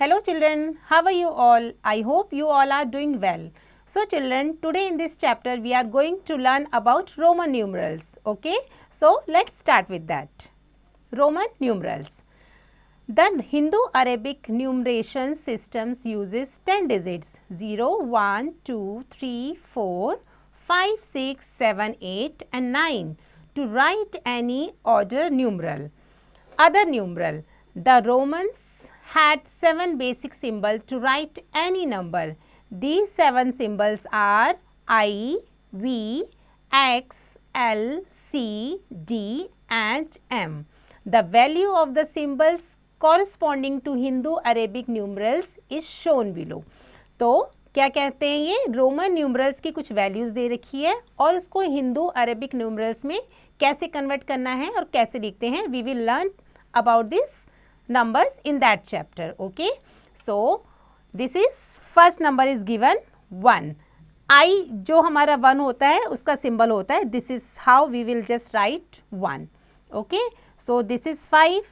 Hello children, how are you all? I hope you all are doing well. So children, today in this chapter we are going to learn about Roman numerals. Okay, so let's start with that. Roman numerals. The Hindu-Arabic numeration systems uses 10 digits 0, 1, 2, 3, 4, 5, 6, 7, 8 and 9 to write any order numeral. Other numeral. The Romans had 7 basic symbols to write any number. These 7 symbols are I, V, X, L, C, D and M. The value of the symbols corresponding to Hindu-Arabic numerals is shown below. तो क्या कहते हैं, ये Roman numerals की कुछ values दे रखी है और उसको हिंदू अरेबिक न्यूमरल्स में कैसे कन्वर्ट करना है और कैसे लिखते हैं. We will learn about this numbers in that chapter. Okay, so this is first number is given 1. I जो हमारा 1 होता है उसका symbol होता है. This is how we will just write 1. Okay, so this is 5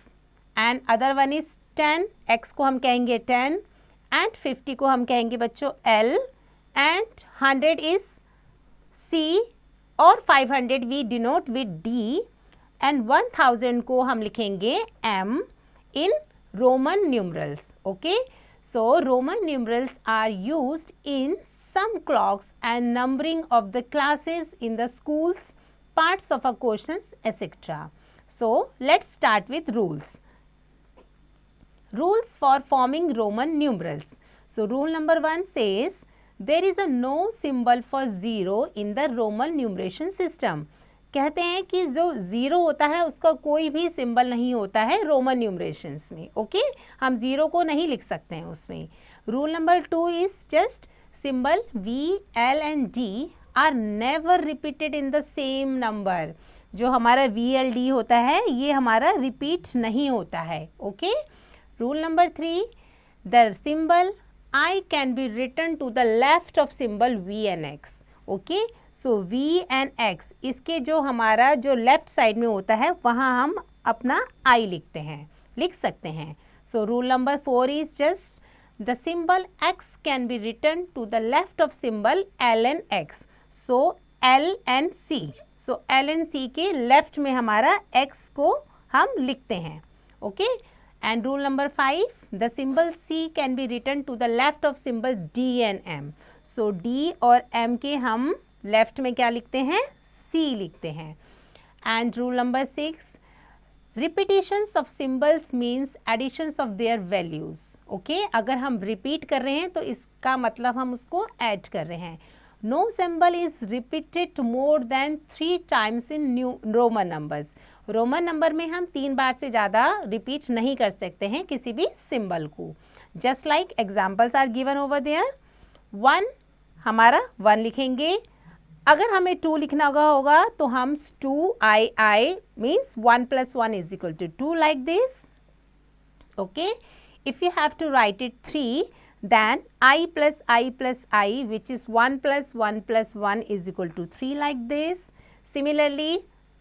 and other one is 10. X को हम कहेंगे 10 and 50 को हम कहेंगे बच्चों L and 100 is C और 500 we denote with D and 1000 को हम लिखेंगे M in Roman numerals. Okay, so Roman numerals are used in some clocks and numbering of the classes in the schools, parts of our questions, etc. So let's start with rules. Rules for forming Roman numerals. So rule number 1 says there is a no symbol for 0 in the Roman numeration system. कहते हैं कि जो 0 होता है उसका कोई भी symbol नहीं होता है रोमन न्यूमरेशंस में. ओके, हम 0 को नहीं लिख सकते हैं उसमें. Rule number 2 is just symbol V, L and D are never repeated in the same number. जो हमारा V, L, D होता है ये हमारा रिपीट नहीं होता है. Okay, rule number 3 the symbol I can be written to the left of symbol V and X. Okay, so V and X इसके जो हमारा जो लेफ्ट साइड में होता है वहाँ हम अपना I लिख सकते हैं. So rule number 4 is just the symbol X can be written to the left of symbol L and X. So L and C. So L and C के लेफ्ट में हमारा X को हम लिखते हैं. Okay, and rule number 5 the symbol C can be written to the left of symbols D and M. So D और M के हम लेफ्ट में क्या लिखते हैं, C लिखते हैं. And rule number 6 repetitions of symbols means additions of their values. Okay, अगर हम रिपीट कर रहे हैं तो इसका मतलब हम उसको ऐड कर रहे हैं. No symbol is repeated more than 3 times in Roman numbers. Roman number में हम 3 बार से ज़्यादा रिपीट नहीं कर सकते हैं किसी भी सिंबल को. Just like examples are given over there. 1 हमारा 1 लिखेंगे. अगर हमें 2 लिखना होगा तो हम 2I means 1 + 1 is equal to 2 like this. Okay, if you have to write it 3 then I plus I which is 1 + 1 + 1 is equal to 3 like this. Similarly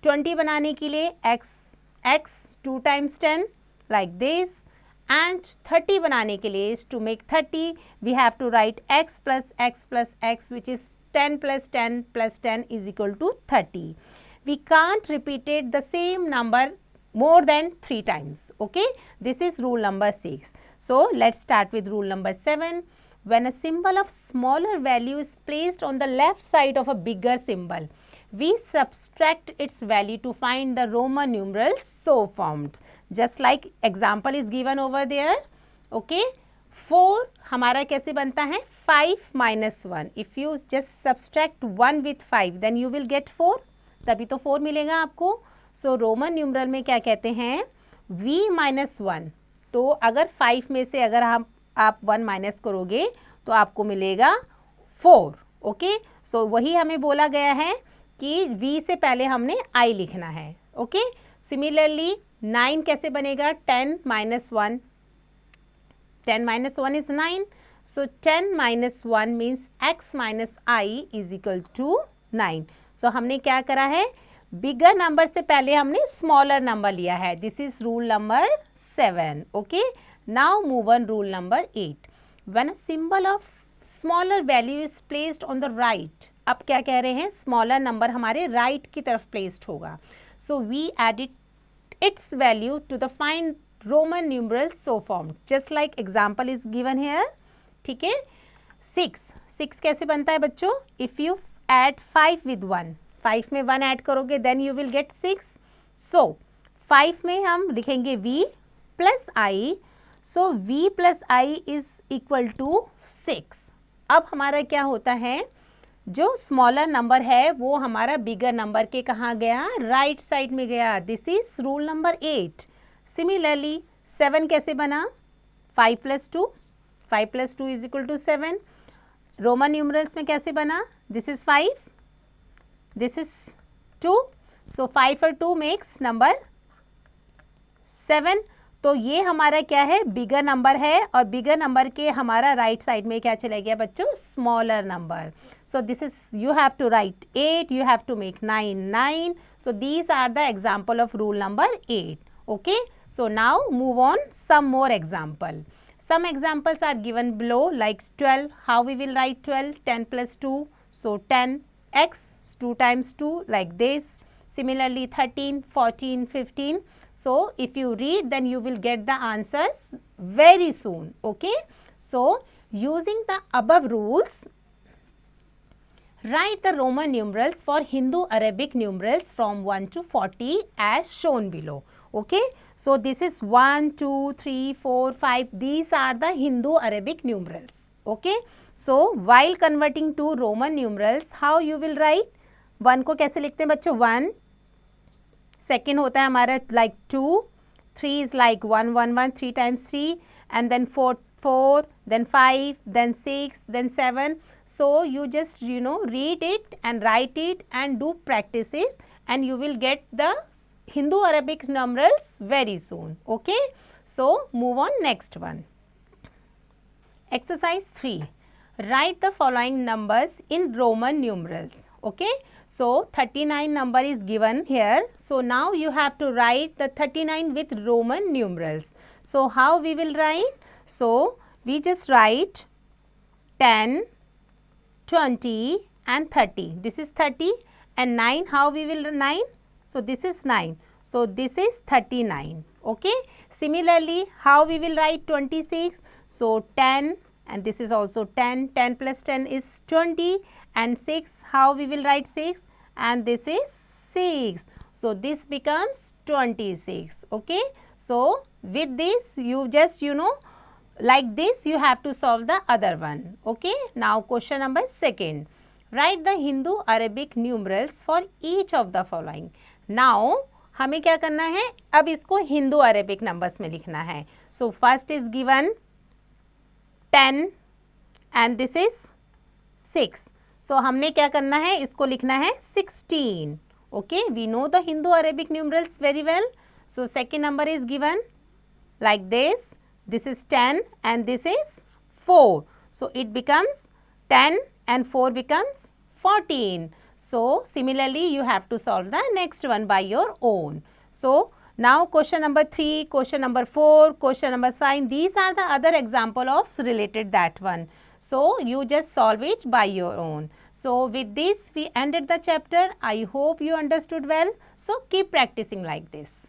20 बनाने के लिए x 2 times 10 like this and 30 बनाने के लिए to make 30 we have to write x plus x plus x which is 10 plus 10 plus 10 is equal to 30. We can't repeat it the same number more than 3 times. Okay, this is rule number 6. So let's start with rule number 7. When a symbol of smaller value is placed on the left side of a bigger symbol, we subtract its value to find the Roman numerals so formed. Just like example is given over there. Okay, 4 हमारा कैसे बनता है, 5 - 1. If you just subtract 1 with 5 then you will get 4. तभी तो 4 मिलेगा आपको. सो Roman numeral में क्या कहते हैं, V - 1. तो अगर 5 में से अगर आप 1 माइनस करोगे तो आपको मिलेगा 4. ओके, सो वही हमें बोला गया है कि V से पहले हमने I लिखना है. ओके, सिमिलरली 9 कैसे बनेगा, 10 - 1. 10 - 1 is 9. So 10 - 1 means x minus I is equal to 9. So हमने क्या करा है, बिगर नंबर से पहले हमने स्मॉलर नंबर लिया है. This is rule number 7. Okay, Now move on rule number 8. When a symbol of smaller value is placed on the right, अब क्या कह रहे हैं, स्मॉलर नंबर हमारे राइट की तरफ प्लेस्ड होगा. So we edit its value to the find Roman numerals so formed, just like example is given here. ठीक है, 6 कैसे बनता है बच्चों, इफ यू एड 5 विद 1, 5 में 1 ऐड करोगे then you will get 6. So 5 में हम लिखेंगे v plus I. So v plus I is equal to 6. अब हमारा क्या होता है, जो स्मॉलर नंबर है वो हमारा बिगर नंबर के कहाँ गया, राइट साइड में गया. This is rule number 8. Similarly 7 कैसे बना, 5 plus 2, 5 plus 2 is equal to 7. Roman numerals में कैसे बना, this is 5, this is 2. So 5 और 2 मेक्स नंबर 7. तो ये हमारा क्या है, बिगर नंबर है, और बिगर नंबर के हमारा राइट साइड में क्या चला गया बच्चों, smaller number. So this is, you have to write 8, you have to make 9. So these are the example of rule number 8. Okay, so now move on some more example. Some examples are given below, like 12. How we will write 12, 10 plus 2, so 10. X 2 times 2, like this. Similarly 13, 14, 15. So if you read, then you will get the answers very soon. Okay, so using the above rules, write the Roman numerals for Hindu Arabic numerals from 1 to 40 as shown below. Okay, so this is 1, 2, 3, 4, 5. These are the Hindu Arabic numerals. Okay, so while converting to Roman numerals, how you will write? 1 को कैसे लिखते हैं बच्चों, 1. Second होता है हमारा like 2, 3 is like 1, 1, 1, 3 times 3, and then 4, 4, then 5, then 6, then 7. So you just read it and write it and do practices, and you will get the Hindu Arabic numerals very soon. Okay, so move on next one. Exercise 3. Write the following numbers in Roman numerals. Okay, so 39 number is given here. So now you have to write the 39 with Roman numerals. So how we will write? So we just write 10, 20 and 30. This is 30. And 9, how we will 9? So this is 9. So this is 39. Okay. Similarly, how we will write 26? So 10, and this is also 10. 10 plus 10 is 20. And 6, how we will write 6? And this is 6. So this becomes 26. Okay. So with this, you just like this you have to solve the other one. Okay. Now question number 2. Write the Hindu Arabic numerals for each of the following. Now हमें क्या करना है, अब इसको Hindu Arabic numbers में लिखना है. So first is given 10 and this is 6. सो हमने क्या करना है, इसको लिखना है 16. Okay, we know the Hindu Arabic numerals very well. So second number is given like this. This is 10 and this is 4. So it becomes 10 and 4 becomes 14. So similarly you have to solve the next one by your own. So now question number 3, question number 4, question number 5, these are the other example of related that one. So you just solve it by your own. So with this we ended the chapter. I hope you understood well. So keep practicing like this.